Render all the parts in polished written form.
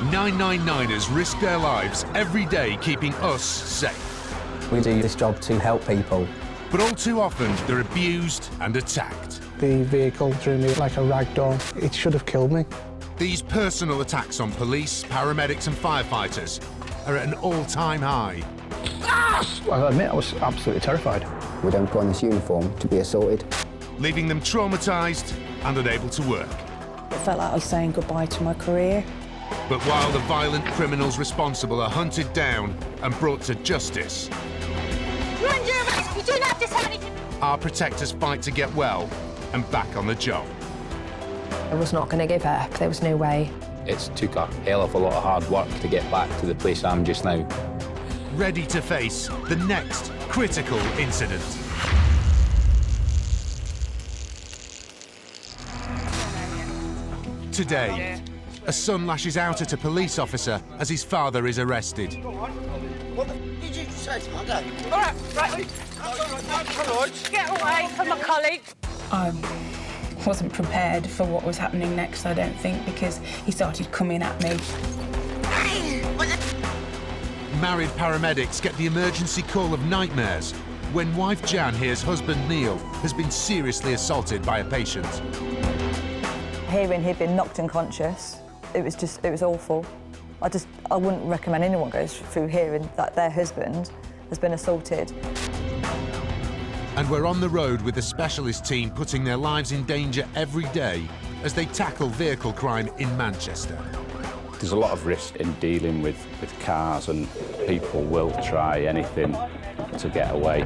999ers risk their lives every day keeping us safe. We do this job to help people. But all too often, they're abused and attacked. The vehicle threw me like a rag doll. It should have killed me. These personal attacks on police, paramedics and firefighters are at an all-time high. I'll admit I was absolutely terrified. We don't put on this uniform to be assaulted. Leaving them traumatised and unable to work. It felt like I was saying goodbye to my career. But while the violent criminals responsible are hunted down and brought to justice, You're under arrest. You do not have to tell anything. our protectors fight to get well and back on the job. I was not going to give up. There was no way. It's took a hell of a lot of hard work to get back to the place I'm just now. Ready to face the next critical incident. Today, a son lashes out at a police officer as his father is arrested. What did you say to my dad? All right. Get away from my colleague. I wasn't prepared for what was happening next, I don't think, because he started coming at me. Married paramedics get the emergency call of nightmares when wife Jan hears husband Neil has been seriously assaulted by a patient. Hearing he'd been knocked unconscious, it was awful. I wouldn't recommend anyone goes through hearing that their husband has been assaulted. And we're on the road with the specialist team putting their lives in danger every day as they tackle vehicle crime in Manchester. There's a lot of risk in dealing with cars, and people will try anything to get away.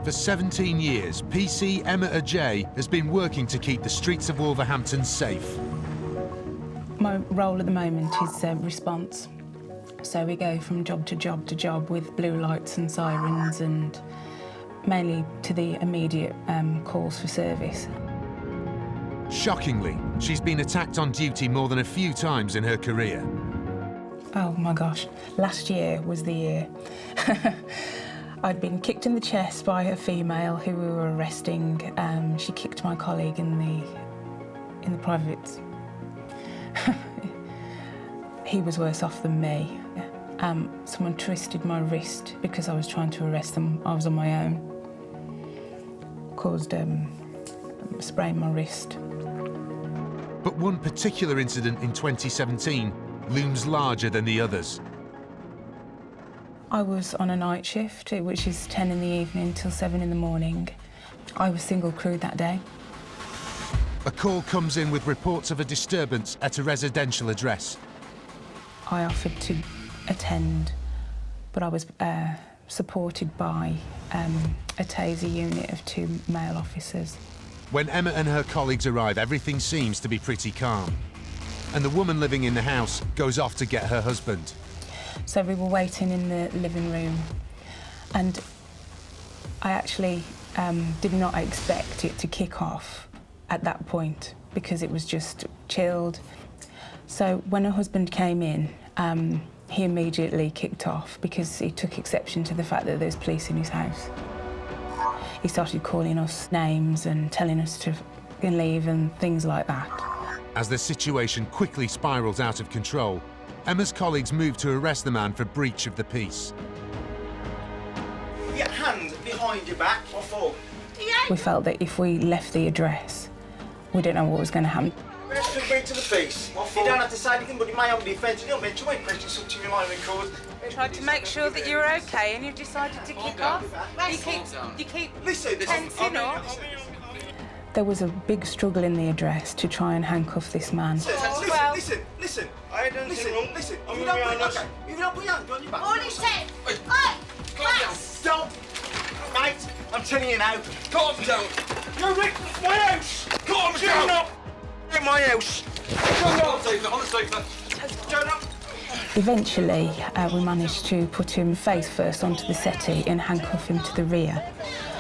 For 17 years, PC Emma Ajay has been working to keep the streets of Wolverhampton safe. My role at the moment is response. So we go from job to job to job with blue lights and sirens, and mainly to the immediate calls for service. Shockingly, she's been attacked on duty more than a few times in her career. Oh my gosh, last year was the year. I'd been kicked in the chest by a female who we were arresting. She kicked my colleague in the privates. He was worse off than me. Someone twisted my wrist because I was trying to arrest them. I was on my own. Caused sprained my wrist. But one particular incident in 2017 looms larger than the others. I was on a night shift, which is 10 in the evening till 7 in the morning. I was single crewed that day. A call comes in with reports of a disturbance at a residential address. I offered to attend, but I was supported by a taser unit of 2 male officers. When Emma and her colleagues arrive, everything seems to be pretty calm. And the woman living in the house goes off to get her husband. So we were waiting in the living room, and I actually did not expect it to kick off at that point because it was just chilled. So when her husband came in, he immediately kicked off because he took exception to the fact that there's police in his house. He started calling us names and telling us to leave and things like that. As the situation quickly spirals out of control, Emma's colleagues move to arrest the man for breach of the peace. Get hands behind your back. What for? We felt that if we left the address, we didn't know what was going to happen. Let's just bring to the police. You don't have to say anything, but you may have defence. You don't mention my question, something you might record. Tried to make sure that you were okay, and you've decided to kick off. You keep tensing up. There was a big struggle in the address to try and handcuff this man. Listen. I don't listen. Listen. If you don't put your hands on your back. All he said. Stop, mate. I'm telling you now. Calm down. You're in my house. Calm down. In my house. On the sofa. Eventually, we managed to put him face first onto the settee and handcuff him to the rear.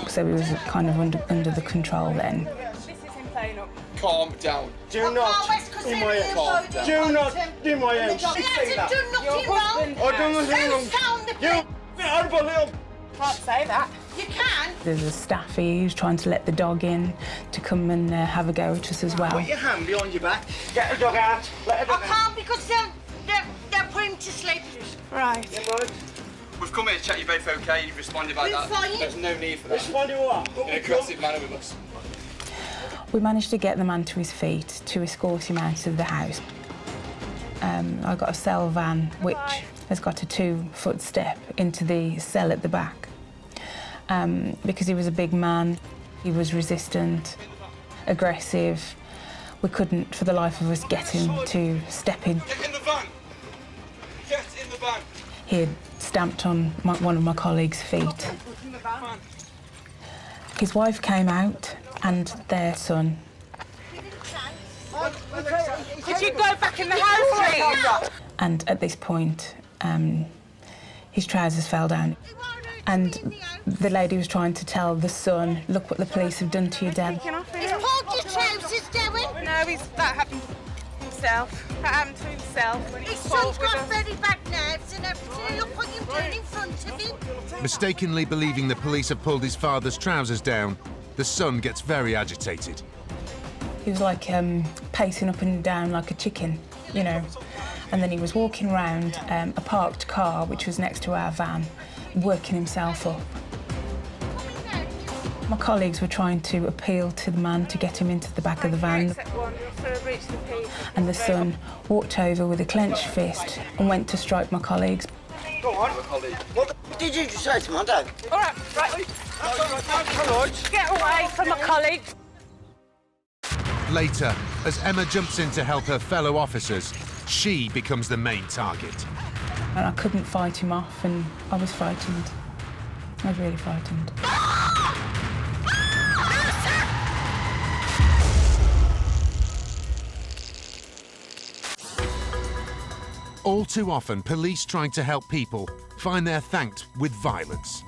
So he was kind of under the control then. This is him playing up. Calm down. Do not. in my house. Do not in my house. He hasn't done nothing wrong. I've done nothing wrong. Found the You horrible little... Can't say that. You can. There's a staffy who's trying to let the dog in to come and have a go at us as well. Put your hand behind your back. Get the dog out. Let the dog I can't because they'll put him to sleep. Right. We've come here to check you're both okay. You've responded like that. Fine. There's no need for that. Responding what? In an aggressive manner with us. We managed to get the man to his feet to escort him out of the house. I got a cell van which has got a 2-foot step into the cell at the back. Because he was a big man, he was resistant, aggressive. We couldn't, for the life of us, get him to step in. Get in the van! Get in the van! He had stamped on one of my colleagues' feet. His wife came out and their son. Could you go back in the house, please? And at this point, his trousers fell down. And the lady was trying to tell the son, look what the police have done to your dad. He's pulled your trousers down. No, that happened himself. That happened to himself when he His fought son's with got us. very bad nerves and everything. Look what you've done in front of him. Mistakenly believing the police have pulled his father's trousers down, the son gets very agitated. He was like pacing up and down like a chicken, you know. And then he was walking around a parked car, which was next to our van, working himself up. My colleagues were trying to appeal to the man to get him into the back of the van. And the son walked over with a clenched fist and went to strike my colleagues. Go on. What did you just say to my dad? All right, right. Get away from my colleague. Later, as Emma jumps in to help her fellow officers, she becomes the main target. And I couldn't fight him off, and I was frightened. I was really frightened. All too often, police trying to help people find they're thanked with violence.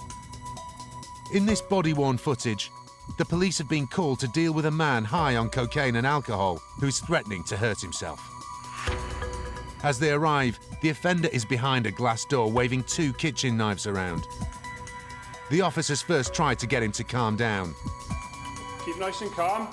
In this body-worn footage, the police have been called to deal with a man high on cocaine and alcohol who's threatening to hurt himself. As they arrive, the offender is behind a glass door waving 2 kitchen knives around. The officers first try to get him to calm down. Keep nice and calm,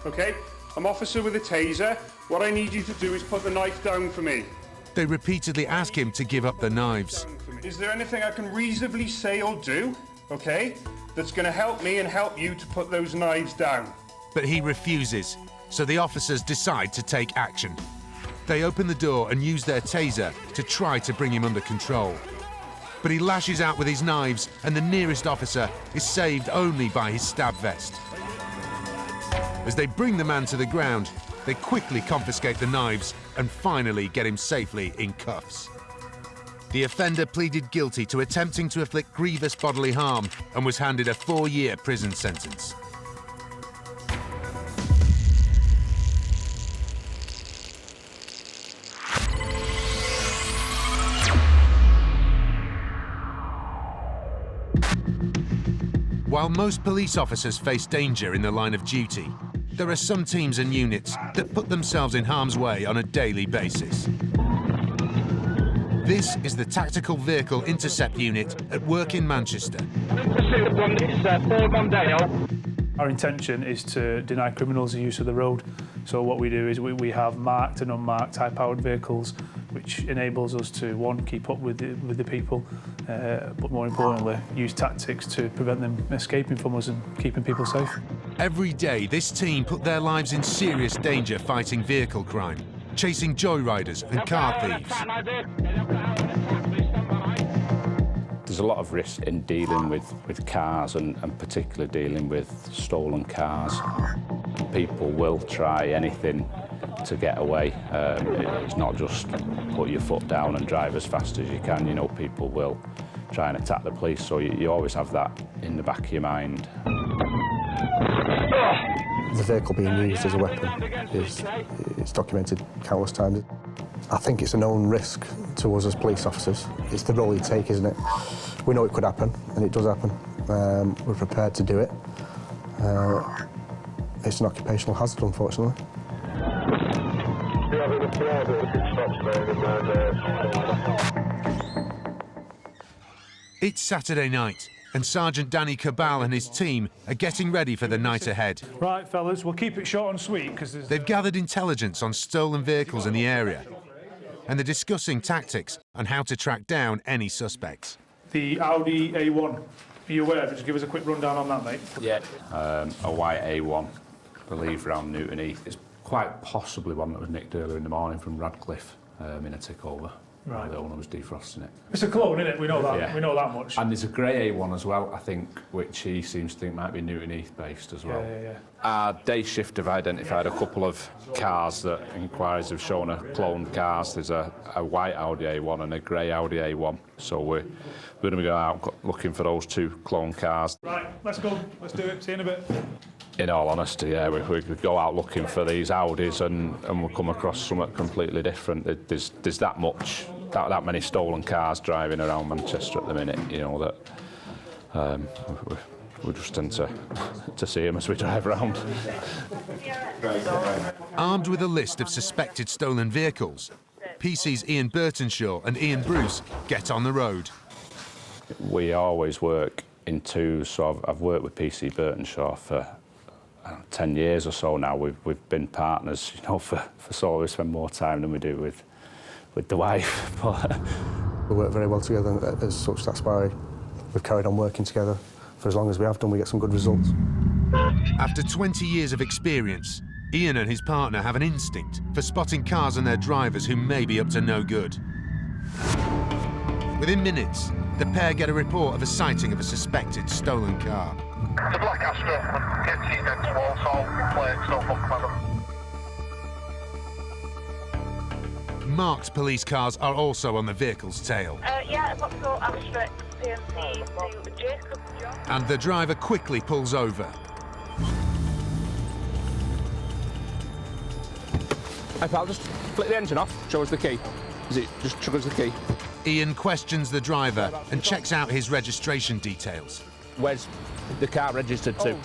OK? I'm officer with a taser. What I need you to do is put the knife down for me. They repeatedly ask him to give up the knives. Is there anything I can reasonably say or do, OK, that's going to help me and help you to put those knives down? But he refuses, so the officers decide to take action. They open the door and use their taser to try to bring him under control. But he lashes out with his knives, and the nearest officer is saved only by his stab vest. As they bring the man to the ground, they quickly confiscate the knives and finally get him safely in cuffs. The offender pleaded guilty to attempting to inflict grievous bodily harm and was handed a 4-year prison sentence. While most police officers face danger in the line of duty, there are some teams and units that put themselves in harm's way on a daily basis. This is the Tactical Vehicle Intercept Unit at work in Manchester. Our intention is to deny criminals the use of the road. So what we do is we have marked and unmarked high-powered vehicles, which enables us to, one, keep up with the people, but more importantly, use tactics to prevent them escaping from us and keeping people safe. Every day, this team put their lives in serious danger fighting vehicle crime, chasing joyriders and car thieves. There's a lot of risk in dealing with cars and particularly dealing with stolen cars. People will try anything to get away. It's not just put your foot down and drive as fast as you can. You know, people will try and attack the police, so you always have that in the back of your mind. The vehicle being used as a weapon it's documented countless times. I think it's a known risk to us as police officers. It's the role you take, isn't it? We know it could happen, and it does happen. We're prepared to do it. It's an occupational hazard, unfortunately. It's Saturday night, and Sergeant Danny Cabal and his team are getting ready for the night ahead. Right, fellas, we'll keep it short and sweet, because They've gathered intelligence on stolen vehicles in the area, and they're discussing tactics on how to track down any suspects. The Audi A1, are you aware? Just give us a quick rundown on that, mate. Yeah. A white A1, I believe, around Newton Heath. It's quite possibly one that was nicked earlier in the morning from Radcliffe in a tick-over. Right. The owner was defrosting it. It's a clone, isn't it? We know that. Yeah. We know that much. And there's a grey A1 as well, I think, which he seems to think might be Newton Heath based as well. Yeah. Our day shift have identified a couple of cars that inquiries have shown are cloned cars. There's a white Audi A1 and a grey Audi A1. So we're going to go out looking for those two clone cars. Right, let's go. Let's do it. See you in a bit. In all honesty, yeah, we go out looking for these Audis and we'll come across something completely different. There's that many stolen cars driving around Manchester at the minute, you know, that we just tend to see them as we drive around. Armed with a list of suspected stolen vehicles, PC's Ian Burtonshaw and Ian Bruce get on the road. We always work in twos, so I've worked with PC Burtonshaw for 10 years or so now. We've been partners, you know, for so we spend more time than we do with the wife. But we work very well together as such. That's why we've carried on working together for as long as we have done. We get some good results. After 20 years of experience, Ian and his partner have an instinct for spotting cars and their drivers who may be up to no good. Within minutes, the pair get a report of a sighting of a suspected stolen car. The black Astra, get next Walsall, plates, no book, madam. Marked police cars are also on the vehicle's tail. Yeah, Vauxhall Astra PMC to Jacob John. And the driver quickly pulls over. Hey pal, just flick the engine off, show us the key. Is it just chuck us the key? Ian questions the driver and checks out his registration details. Where's the car registered to?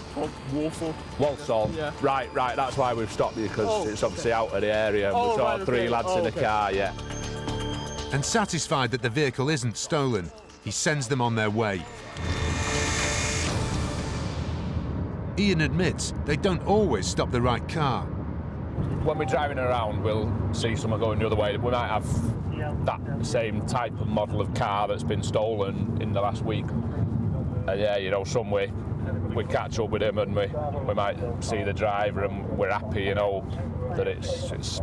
Walsall. Walsall? Yeah. Right, that's why we've stopped you, because it's obviously out of the area. We've got three lads in the car, yeah. And satisfied that the vehicle isn't stolen, he sends them on their way. Ian admits they don't always stop the right car. When we're driving around, we'll see someone going the other way. We might have that same type of model of car that's been stolen in the last week. Yeah, you know, some way we catch up with him and we might see the driver and we're happy, you know, that it's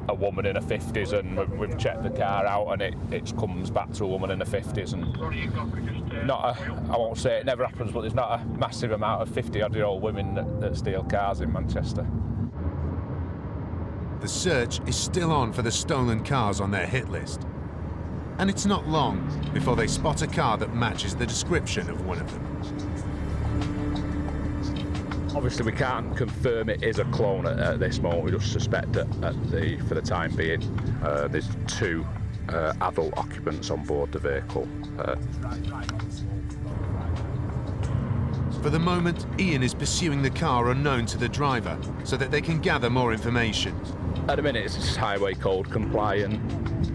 a woman in her 50s and we've checked the car out and it comes back to a woman in her 50s. And I won't say it never happens, but there's not a massive amount of 50-odd-year-old women that steal cars in Manchester. The search is still on for the stolen cars on their hit list. And it's not long before they spot a car that matches the description of one of them. Obviously, we can't confirm it is a clone at this moment. We just suspect that for the time being, there's two adult occupants on board the vehicle. For the moment, Ian is pursuing the car unknown to the driver so that they can gather more information. At the minute, it's highway code compliant.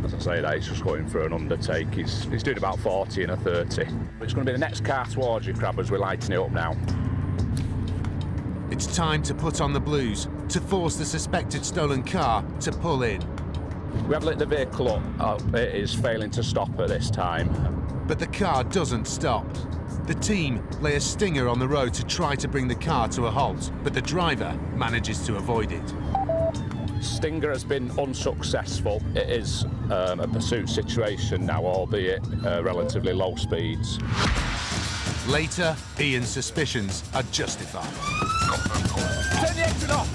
As I say, that he's just going for an undertake. He's doing about 40 and a 30. It's going to be the next car towards you, Crab, as we're lighting it up now. It's time to put on the blues to force the suspected stolen car to pull in. We have lit the vehicle up. It is failing to stop at this time. But the car doesn't stop. The team lay a stinger on the road to try to bring the car to a halt, but the driver manages to avoid it. Stinger has been unsuccessful. It is a pursuit situation now, albeit relatively low speeds. Later, Ian's suspicions are justified. Turn the engine off!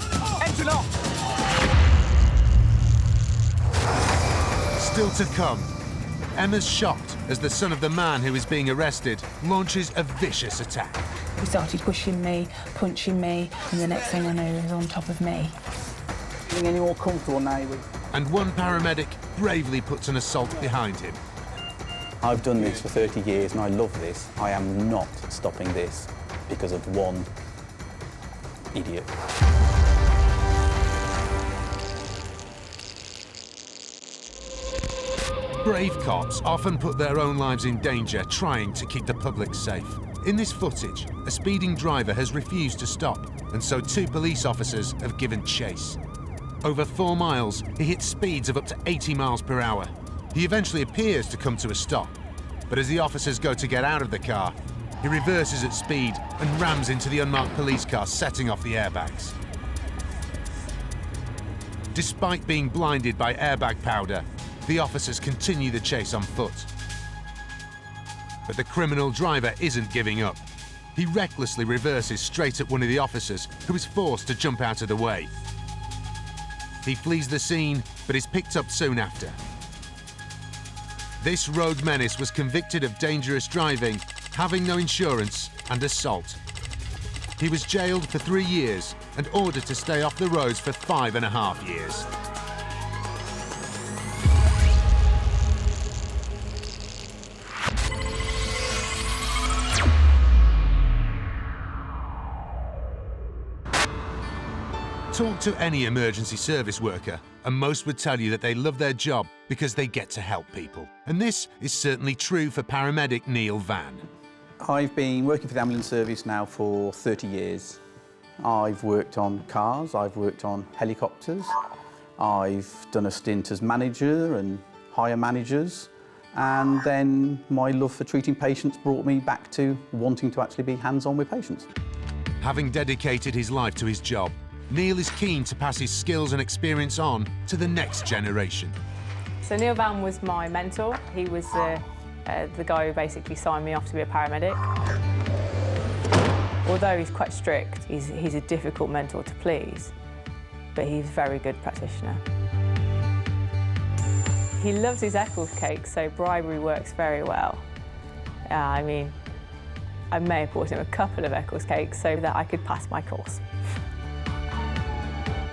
Engine off! Still to come, Emma's shocked as the son of the man who is being arrested launches a vicious attack. He started pushing me, punching me, and the next thing I know, he was on top of me. Feeling any more comfortable now? And one paramedic bravely puts an assault behind him. I've done this for 30 years and I love this. I am not stopping this because of one idiot. Brave cops often put their own lives in danger trying to keep the public safe. In this footage, a speeding driver has refused to stop, and so 2 police officers have given chase. Over 4 miles, he hits speeds of up to 80 miles per hour. He eventually appears to come to a stop, but as the officers go to get out of the car, he reverses at speed and rams into the unmarked police car, setting off the airbags. Despite being blinded by airbag powder, the officers continue the chase on foot. But the criminal driver isn't giving up. He recklessly reverses straight at one of the officers, who is forced to jump out of the way. He flees the scene, but is picked up soon after. This rogue menace was convicted of dangerous driving, having no insurance, and assault. He was jailed for 3 years and ordered to stay off the roads for 5.5 years. Talk to any emergency service worker, and most would tell you that they love their job because they get to help people. And this is certainly true for paramedic Neil Vann. I've been working for the ambulance service now for 30 years. I've worked on cars, I've worked on helicopters, I've done a stint as manager and hire managers, and then my love for treating patients brought me back to wanting to actually be hands-on with patients. Having dedicated his life to his job, Neil is keen to pass his skills and experience on to the next generation. So Neil Vann was my mentor. He was the guy who basically signed me off to be a paramedic. Although he's quite strict, he's a difficult mentor to please, but he's a very good practitioner. He loves his Eccles cakes, so bribery works very well. I mean, I may have bought him a couple of Eccles cakes so that I could pass my course.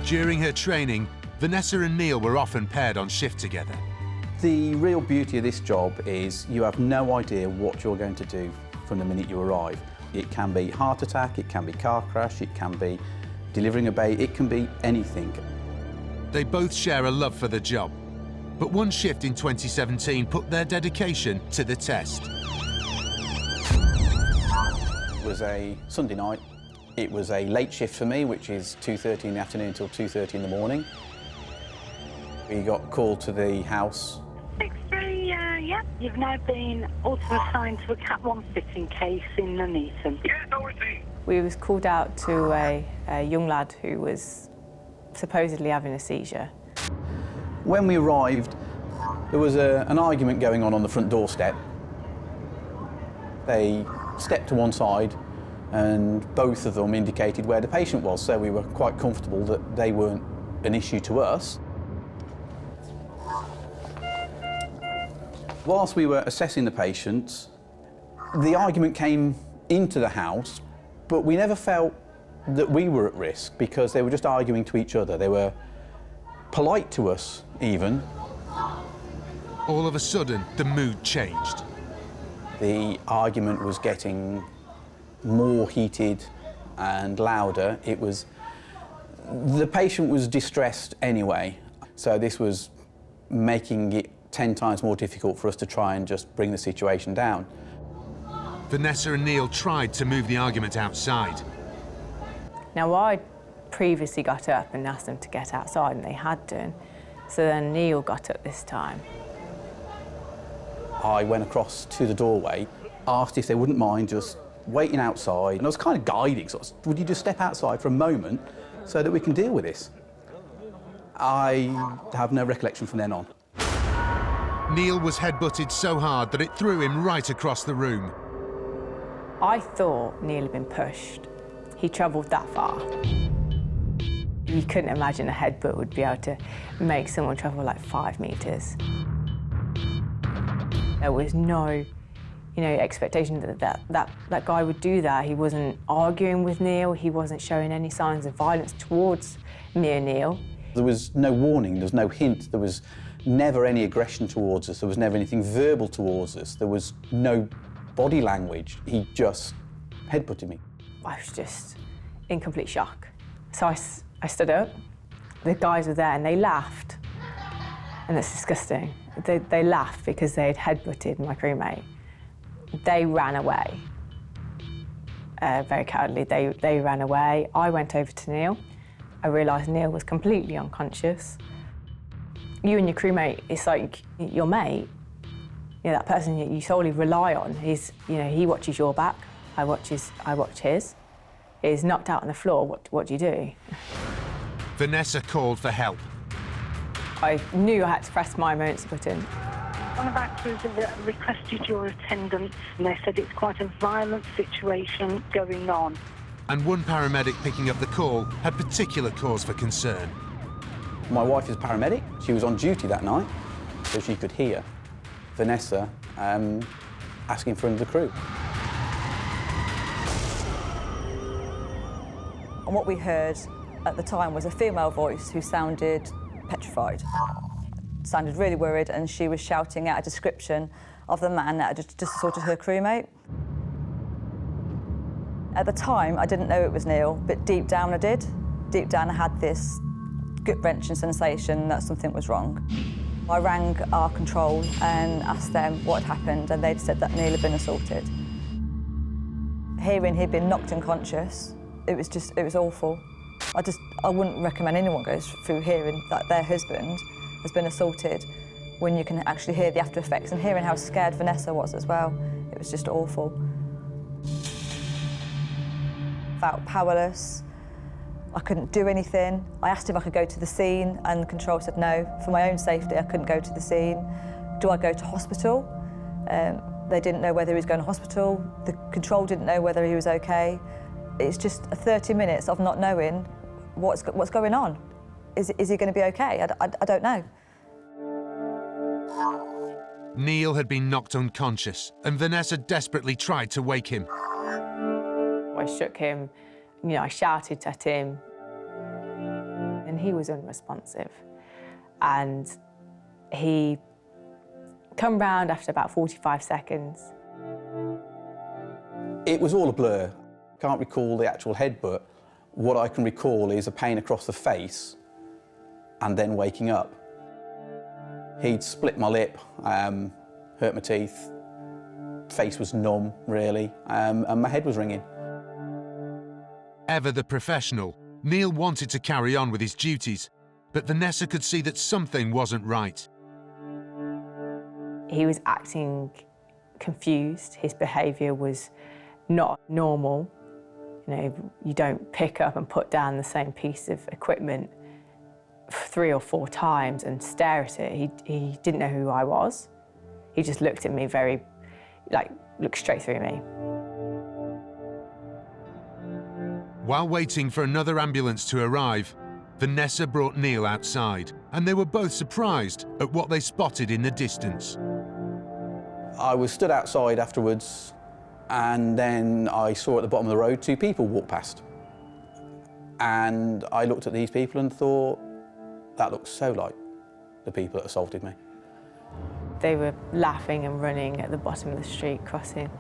During her training, Vanessa and Neil were often paired on shift together. The real beauty of this job is you have no idea what you're going to do from the minute you arrive. It can be heart attack, it can be car crash, it can be delivering a baby, it can be anything. They both share a love for the job, but one shift in 2017 put their dedication to the test. It was a Sunday night. It was a late shift for me, which is 2:30 in the afternoon until 2:30 in the morning. We got called to the house. 63, yeah. You've now been also assigned to a Cat 1 fitting case in Nuneaton. We was called out to a young lad who was supposedly having a seizure. When we arrived, there was an argument going on the front doorstep. They stepped to one side, and both of them indicated where the patient was, so we were quite comfortable that they weren't an issue to us. Whilst we were assessing the patients, the argument came into the house, but we never felt that we were at risk because they were just arguing to each other. They were polite to us, even. All of a sudden, the mood changed. The argument was getting more heated and louder. The patient was distressed anyway, so this was making it 10 times more difficult for us to try and just bring the situation down. Vanessa and Neil tried to move the argument outside. Now, I previously got up and asked them to get outside, and they had done. So then Neil got up this time. I went across to the doorway, asked if they wouldn't mind just waiting outside, and I was kind of guiding, would you just step outside for a moment so that we can deal with this? I have no recollection from then on. Neil was headbutted so hard that it threw him right across the room. I thought Neil had been pushed. He travelled that far. You couldn't imagine a headbutt would be able to make someone travel like 5 metres. There was no, expectation that guy would do that. He wasn't arguing with Neil. He wasn't showing any signs of violence towards me and Neil. There was no warning, there was no hint, there was never any aggression towards us, there was never anything verbal towards us, there was no body language. He just headbutted me. I was just in complete shock. So I stood up, the guys were there and they laughed. and it's disgusting. They laughed because they'd headbutted my crewmate. They ran away. Very cowardly, they ran away. I went over to Neil. I realised Neil was completely unconscious. You and your crewmate, it's like your mate. You know, that person you solely rely on. He watches your back. I watch his. He's knocked out on the floor. What do you do? Vanessa called for help. I knew I had to press my emergency button. One of our crews requested your attendance, and they said it's quite a violent situation going on. And one paramedic picking up the call had particular cause for concern. My wife is a paramedic. She was on duty that night, so she could hear Vanessa asking for another crew. And what we heard at the time was a female voice who sounded petrified. Sounded really worried, and she was shouting out a description of the man that had just assaulted her crewmate. At the time, I didn't know it was Neil, but deep down I did. Deep down I had this gut-wrenching sensation that something was wrong. I rang our control and asked them what had happened, and they'd said that Neil had been assaulted. Hearing he'd been knocked unconscious, it was awful. I wouldn't recommend anyone goes through hearing that their husband has been assaulted when you can actually hear the after effects, and hearing how scared Vanessa was as well. It was just awful. Felt powerless. I couldn't do anything. I asked if I could go to the scene, and the control said no. For my own safety, I couldn't go to the scene. Do I go to hospital? They didn't know whether he was going to hospital. The control didn't know whether he was okay. It's just 30 minutes of not knowing what's going on. Is he going to be okay? I don't know. Neil had been knocked unconscious, and Vanessa desperately tried to wake him. I shook him, I shouted at him, and he was unresponsive. And he come round after about 45 seconds. It was all a blur. Can't recall the actual headbutt. What I can recall is a pain across the face and then waking up. He'd split my lip, hurt my teeth, face was numb, really, and my head was ringing. Ever the professional, Neil wanted to carry on with his duties, but Vanessa could see that something wasn't right. He was acting confused. His behaviour was not normal. You don't pick up and put down the same piece of equipment 3 or 4 times and stare at it. He didn't know who I was. He just looked at me looked straight through me. While waiting for another ambulance to arrive, Vanessa brought Neil outside, and they were both surprised at what they spotted in the distance. I was stood outside afterwards, and then I saw at the bottom of the road 2 people walk past. And I looked at these people and thought, that looks so like the people that assaulted me. They were laughing and running at the bottom of the street, crossing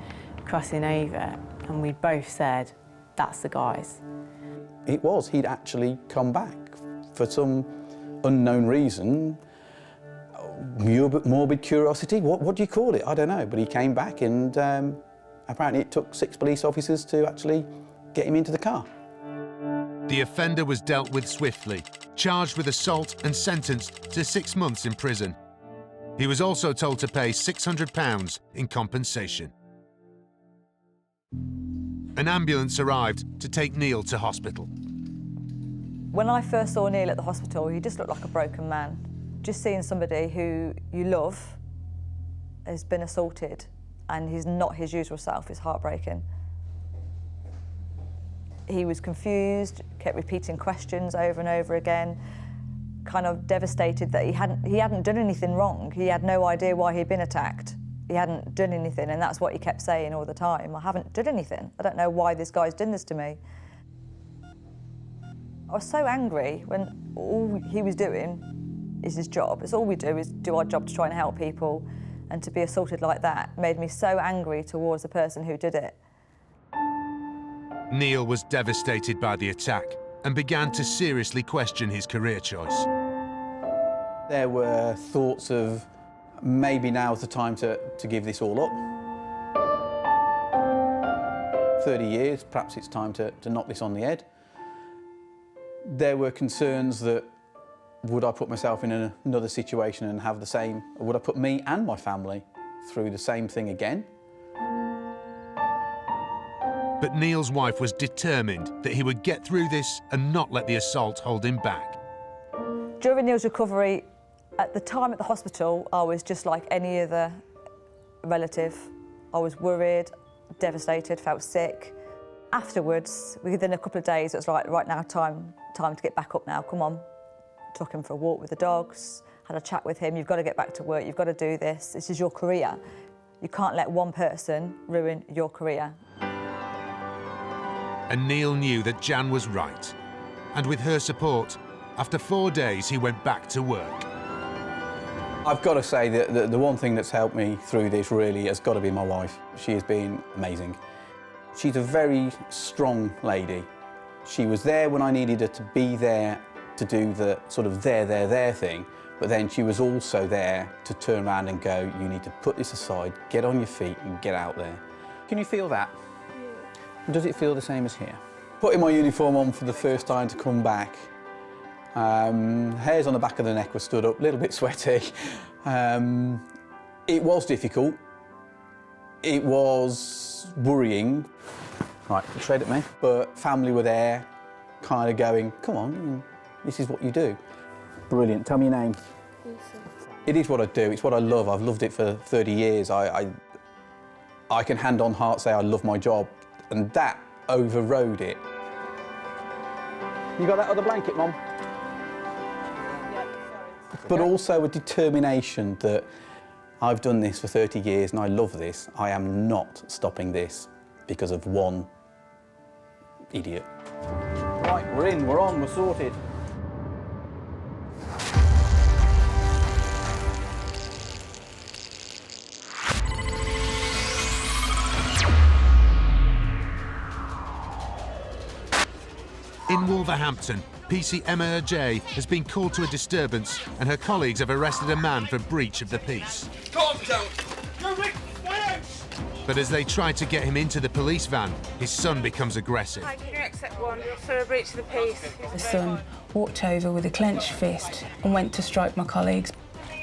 over, and we both said, that's the guys. It was. He'd actually come back for some unknown reason. Morbid curiosity, what do you call it? I don't know, but he came back, and apparently it took 6 police officers to actually get him into the car. The offender was dealt with swiftly, charged with assault and sentenced to 6 months in prison. He was also told to pay £600 in compensation. An ambulance arrived to take Neil to hospital. When I first saw Neil at the hospital, he just looked like a broken man. Just seeing somebody who you love has been assaulted and he's not his usual self is heartbreaking. He was confused, kept repeating questions over and over again, kind of devastated that he hadn't done anything wrong. He had no idea why he'd been attacked. He hadn't done anything, and that's what he kept saying all the time. I haven't done anything. I don't know why this guy's done this to me. I was so angry when all he was doing is his job. It's all we do is do our job to try and help people, and to be assaulted like that made me so angry towards the person who did it. Neil was devastated by the attack and began to seriously question his career choice. There were thoughts of maybe now's the time to give this all up. 30 years, perhaps it's time to knock this on the head. There were concerns that would I put myself in another situation and have the same, or would I put me and my family through the same thing again? But Neil's wife was determined that he would get through this and not let the assault hold him back. During Neil's recovery, at the time at the hospital, I was just like any other relative. I was worried, devastated, felt sick. Afterwards, within a couple of days, it was like, right now, time to get back up now, come on. Took him for a walk with the dogs, had a chat with him, you've got to get back to work, you've got to do this is your career. You can't let one person ruin your career. And Neil knew that Jan was right. And with her support, after 4 days, he went back to work. I've got to say that the one thing that's helped me through this really has got to be my wife. She has been amazing. She's a very strong lady. She was there when I needed her to be there to do the sort of there thing, but then she was also there to turn around and go, you need to put this aside, get on your feet and get out there. Can you feel that? Yeah. Does it feel the same as here? Putting my uniform on for the first time to come back, hairs on the back of the neck were stood up, a little bit sweaty. It was difficult. It was worrying. Right, tread at me. But family were there, kind of going, come on, this is what you do. Brilliant. Tell me your name. It is what I do. It's what I love. I've loved it for 30 years. I can hand on heart say I love my job, and that overrode it. You got that other blanket, Mum? But also a determination that I've done this for 30 years and I love this. I am not stopping this because of one idiot. Right, we're in, we're on, we're sorted. In Wolverhampton, PC Emma J has been called to a disturbance and her colleagues have arrested a man for breach of the peace. Calm down. You're Rick, my house! But as they try to get him into the police van, his son becomes aggressive. Hi, can you accept one for a breach of the peace? The son walked over with a clenched fist and went to strike my colleagues.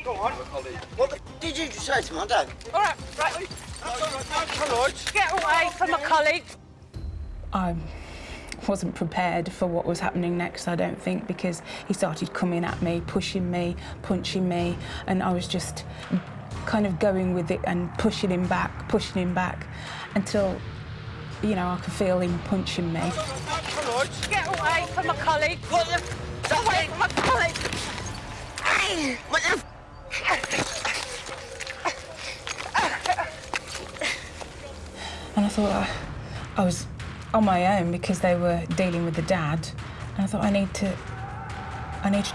Go on. What the did you just say to my dad? All right, right. Get away from my colleague. I wasn't prepared for what was happening next, I don't think, because he started coming at me, pushing me, punching me, and I was just kind of going with it and pushing him back until, you know, I could feel him punching me. Get away from my colleague. What the Get away from my colleague. Hey, what the And I thought I was on my own because they were dealing with the dad, and I thought I need to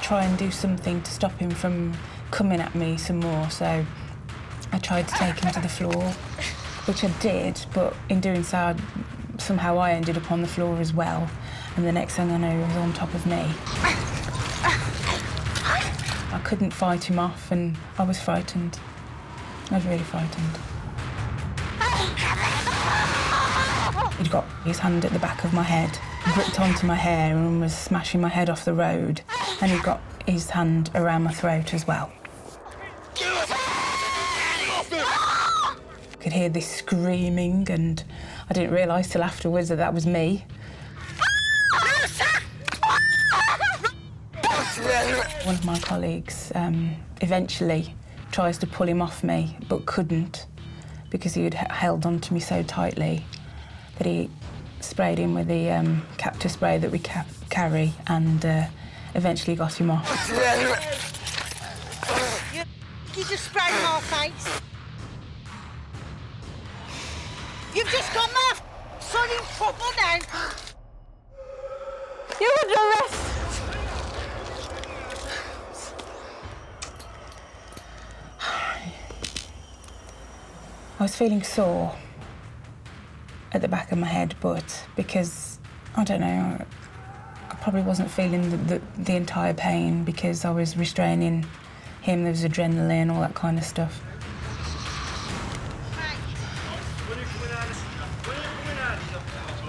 try and do something to stop him from coming at me some more. So I tried to take him to the floor, which I did, but in doing so, somehow I ended up on the floor as well, and the next thing I know, he was on top of me. I couldn't fight him off, and I was frightened. I was really frightened. He'd got his hand at the back of my head, gripped onto my hair and was smashing my head off the road, and he got his hand around my throat as well. I could hear this screaming, and I didn't realise till afterwards that that was me. One of my colleagues eventually tries to pull him off me, but couldn't because he had held onto me so tightly that he sprayed him with the captor spray that we carry and eventually got him off. You just sprayed my face. You've just got my son in trouble now. You're under arrest. I was feeling sore at the back of my head, but because, I don't know, I probably wasn't feeling the entire pain because I was restraining him, there was adrenaline, all that kind of stuff.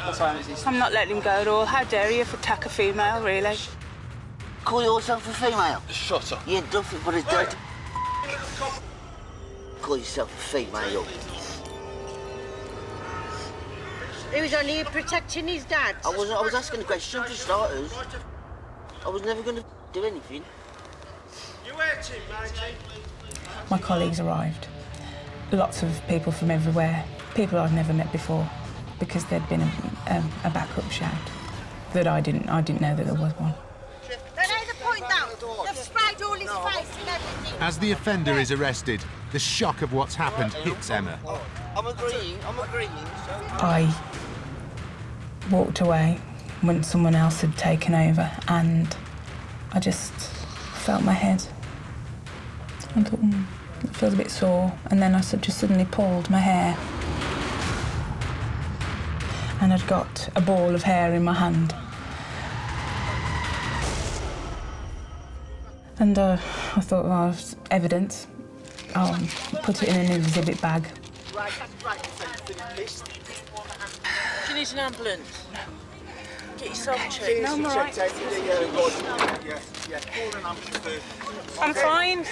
What time is this? I'm not letting him go at all. How dare you attack a female, really? Call yourself a female? Shut up. You ain't nothing but a dirty... Call yourself a female. He was only here protecting his dad. I was asking a question for starters. I was never going to do anything. You waiting, matey? My colleagues arrived. Lots of people from everywhere, people I'd never met before, because there'd been a backup shout that I didn't know that there was one. They made the point now. They've sprayed all his face and everything. As the offender is arrested, the shock of what's happened hits Emma. I'm agreeing. I walked away when someone else had taken over, and I just felt my head. I thought, it feels a bit sore, and then I just suddenly pulled my hair. And I'd got a ball of hair in my hand. And I thought, well, it's evidence. I'll put it in an exhibit bag. Do you need an ambulance? No. Get yourself checked. No, I'm all right. I'm fine.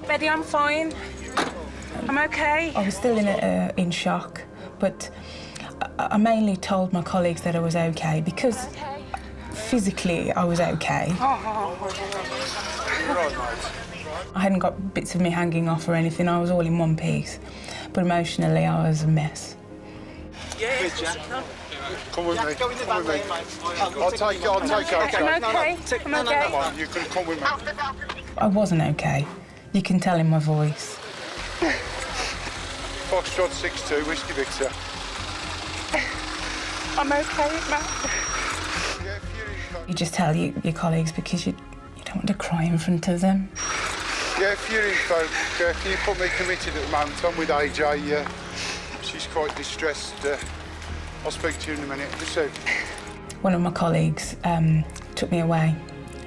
Betty, I'm fine. I'm okay. I was still in shock, but I mainly told my colleagues that I was okay because physically I was okay. I hadn't got bits of me hanging off or anything. I was all in one piece, but emotionally I was a mess. Come with me. Come with me. I'll take it. I'm okay. I'm okay. Come on, you can come with me. I wasn't okay. You can tell in my voice. Foxtrot 62, Whiskey Victor. I'm okay, Matt. You just tell your colleagues because you don't want to cry in front of them. Yeah, if you're in folk, can you put me committed at the moment? I'm with AJ. She's quite distressed. I'll speak to you in a minute. So. One of my colleagues took me away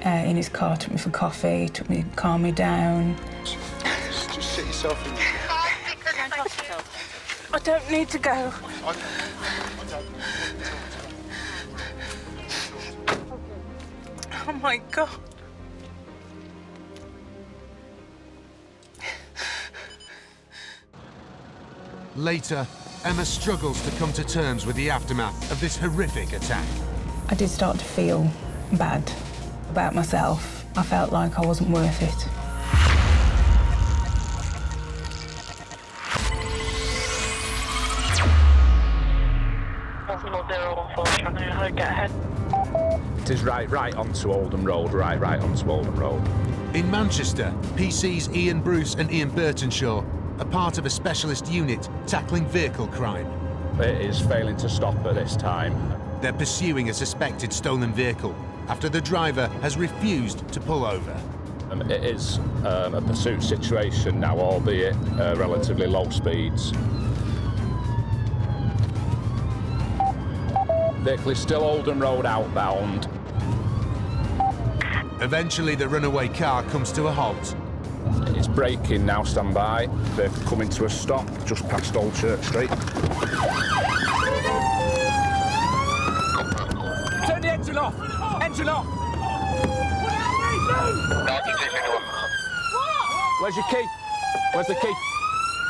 in his car, took me for coffee, calmed me down. Just sit yourself in. I don't need to go. Oh my God. Later, Emma struggles to come to terms with the aftermath of this horrific attack. I did start to feel bad about myself. I felt like I wasn't worth it. It is right onto Oldham Road, right onto Oldham Road. In Manchester, PCs Ian Bruce and Ian Burtonshaw are part of a specialist unit tackling vehicle crime. It is failing to stop at this time. They're pursuing a suspected stolen vehicle after the driver has refused to pull over. It is a pursuit situation now, albeit relatively low speeds. Vehicle is still Oldham Road outbound. Eventually, the runaway car comes to a halt. It's braking now, stand by. They're coming to a stop just past Old Church Street. Turn the engine off! Engine off! Where's your key? Where's the key?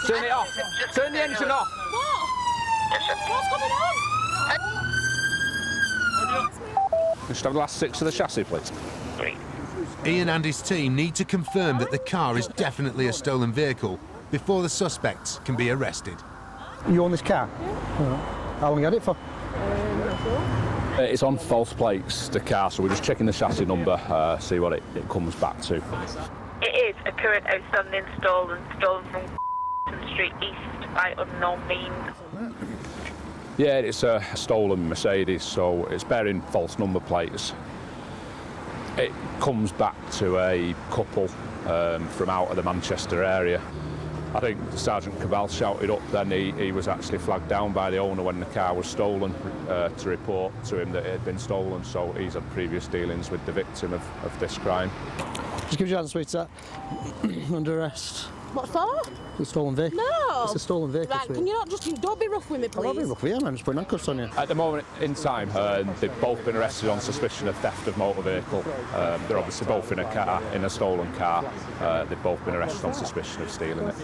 Turn it off! Turn the engine off! What's going on? Just have the last 6 of the chassis, please. Ian and his team need to confirm that the car is definitely a stolen vehicle before the suspects can be arrested. You own this car? Yeah. How long you had it for? It's on false plates, the car, so we're just checking the chassis number, see what it comes back to. It is a current outstanding stolen from Street East by unknown means. Yeah, it's a stolen Mercedes, so it's bearing false number plates. It comes back to a couple from out of the Manchester area. I think Sergeant Cabal shouted up then he was actually flagged down by the owner when the car was stolen to report to him that it had been stolen, so he's had previous dealings with the victim of this crime. Just give your hand, sweetheart. Under arrest. What for? It's a stolen vehicle. No. It's a stolen vehicle. Right, can you not just, don't be rough with me, please? I'll be rough with you, I'm just putting handcuffs on you. At the moment in time, they've both been arrested on suspicion of theft of motor vehicle. They're obviously both in a stolen car. They've both been arrested on suspicion of stealing it.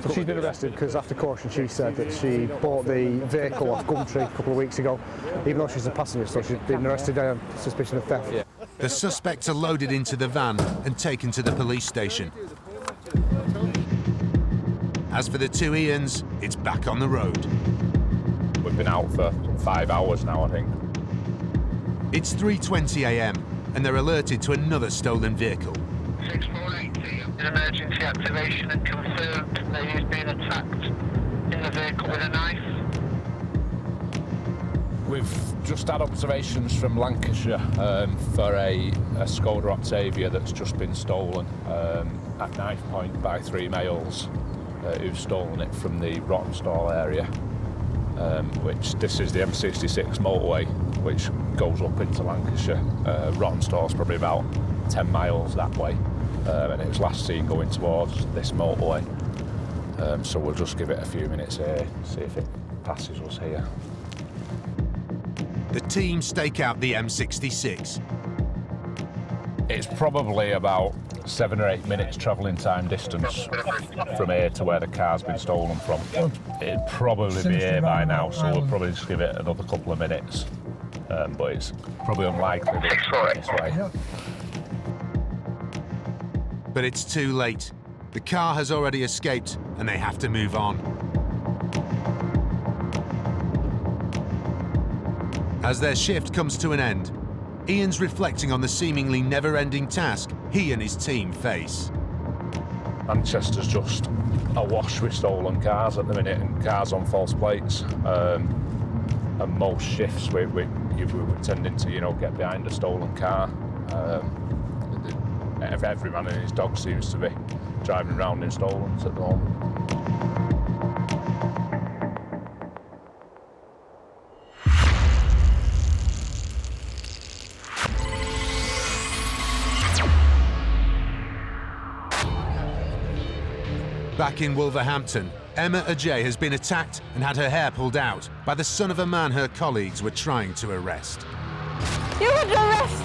So she's been arrested because after caution she said that she bought the vehicle off Gumtree a couple of weeks ago, even though she's a passenger, so she's been arrested on suspicion of theft. Yeah. The suspects are loaded into the van and taken to the police station. As for the two Ians, it's back on the road. We've been out for 5 hours now, I think. It's 3:20 a.m. and they're alerted to another stolen vehicle. 6480, an emergency activation and confirmed that he's been attacked in the vehicle with a knife. We've just had observations from Lancashire for a Skoda Octavia that's just been stolen at knife point by 3 males who've stolen it from the Rottenstall area, which this is the M66 motorway which goes up into Lancashire. Rottenstall's probably about 10 miles that way, and it was last seen going towards this motorway. So we'll just give it a few minutes here, see if it passes us here. The team stake out the M66. It's probably about 7 or 8 minutes travelling time distance from here to where the car's been stolen from. It'd probably be here by now, so we'll probably just give it another couple of minutes. But it's probably unlikely that it's going this way. But it's too late. The car has already escaped and they have to move on. As their shift comes to an end, Ian's reflecting on the seemingly never-ending task he and his team face. Manchester's just awash with stolen cars at the minute and cars on false plates. And most shifts we're tending to, get behind a stolen car. Every man and his dog seems to be driving around in stolens at the moment. Back in Wolverhampton, Emma Ajay has been attacked and had her hair pulled out by the son of a man her colleagues were trying to arrest. You're under arrest!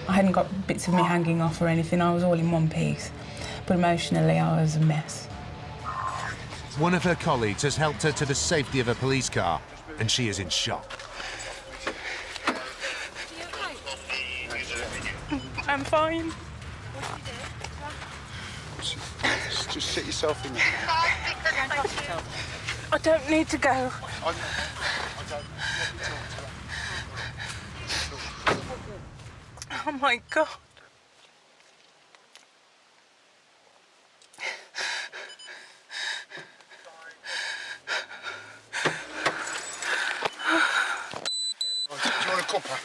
I hadn't got bits of me hanging off or anything, I was all in one piece. But emotionally, I was a mess. One of her colleagues has helped her to the safety of a police car, and she is in shock. I'm fine. Just sit yourself in there. I don't need to go. Oh my God. Do you want a cuppa?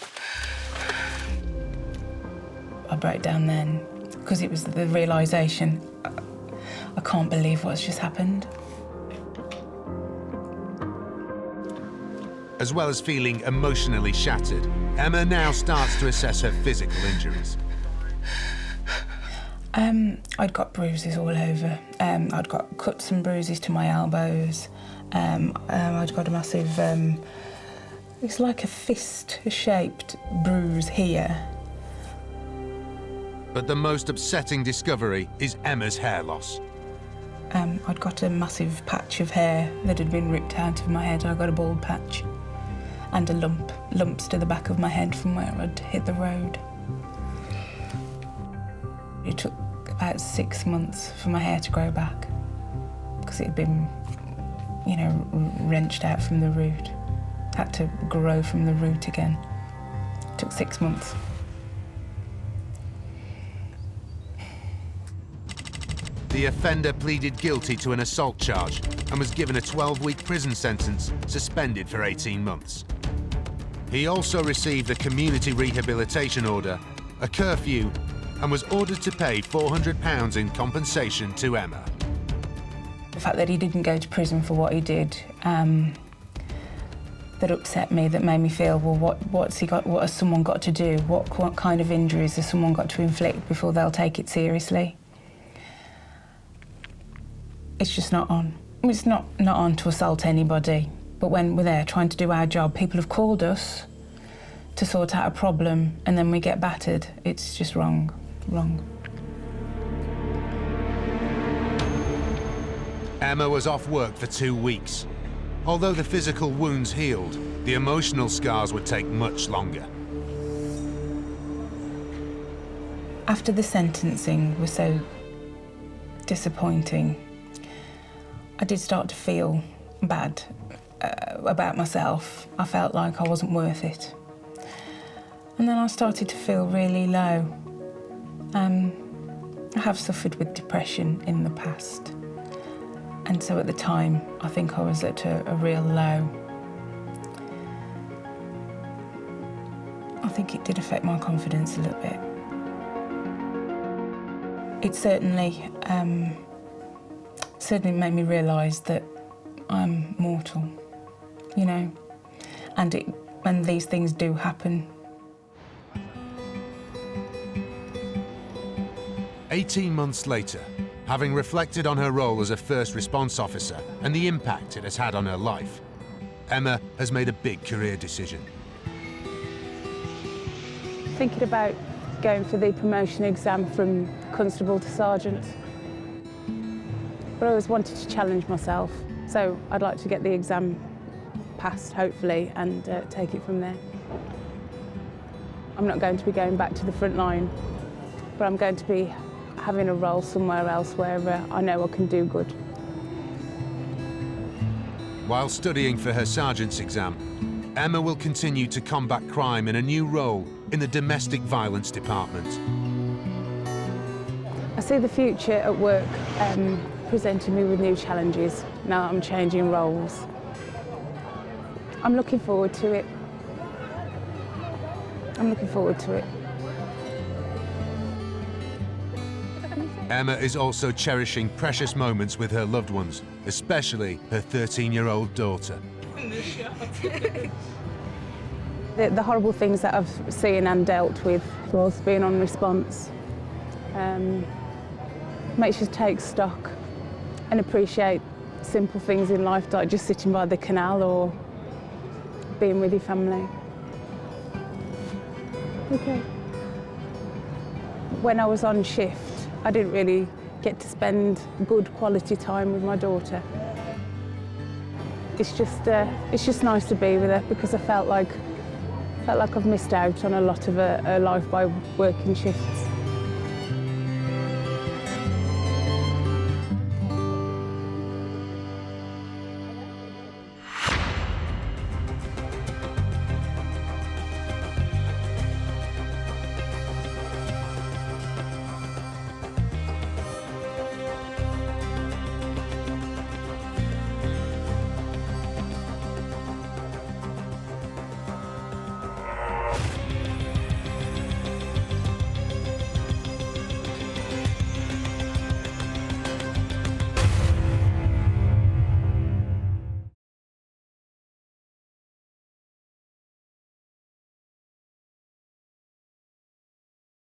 I broke down then because it was the realisation. I can't believe what's just happened. As well as feeling emotionally shattered, Emma now starts to assess her physical injuries. I'd got bruises all over. I'd got cuts and bruises to my elbows. I'd got a massive, it's like a fist-shaped bruise here. But the most upsetting discovery is Emma's hair loss. I'd got a massive patch of hair that had been ripped out of my head. I got a bald patch and a lumps to the back of my head from where I'd hit the road. It took about 6 months for my hair to grow back because it had been, wrenched out from the root. Had to grow from the root again. It took 6 months. The offender pleaded guilty to an assault charge and was given a 12-week prison sentence, suspended for 18 months. He also received a community rehabilitation order, a curfew, and was ordered to pay £400 in compensation to Emma. The fact that he didn't go to prison for what he did that upset me, that made me feel, well, what has someone got to do? What kind of injuries has someone got to inflict before they'll take it seriously? It's just not on. It's not on to assault anybody, but when we're there trying to do our job, people have called us to sort out a problem and then we get battered. It's just wrong. Emma was off work for 2 weeks. Although the physical wounds healed, the emotional scars would take much longer. After the sentencing was so disappointing, I did start to feel bad about myself. I felt like I wasn't worth it. And then I started to feel really low. I have suffered with depression in the past. And so at the time, I think I was at a real low. I think it did affect my confidence a little bit. It certainly made me realise that I'm mortal, you know, and when these things do happen. 18 months later, having reflected on her role as a first response officer and the impact it has had on her life, Emma has made a big career decision. Thinking about going for the promotion exam from constable to sergeant. But I always wanted to challenge myself, so I'd like to get the exam passed, hopefully, and take it from there. I'm not going to be going back to the front line, but I'm going to be having a role somewhere else where I know I can do good. While studying for her sergeant's exam, Emma will continue to combat crime in a new role in the domestic violence department. I see the future at work presenting me with new challenges now that I'm changing roles. I'm looking forward to it. Emma is also cherishing precious moments with her loved ones, especially her 13-year-old daughter. The horrible things that I've seen and dealt with whilst being on response makes you take stock and appreciate simple things in life, like just sitting by the canal or being with your family. Okay. When I was on shift, I didn't really get to spend good quality time with my daughter. It's just nice to be with her because I felt like I've missed out on a lot of her life by working shifts.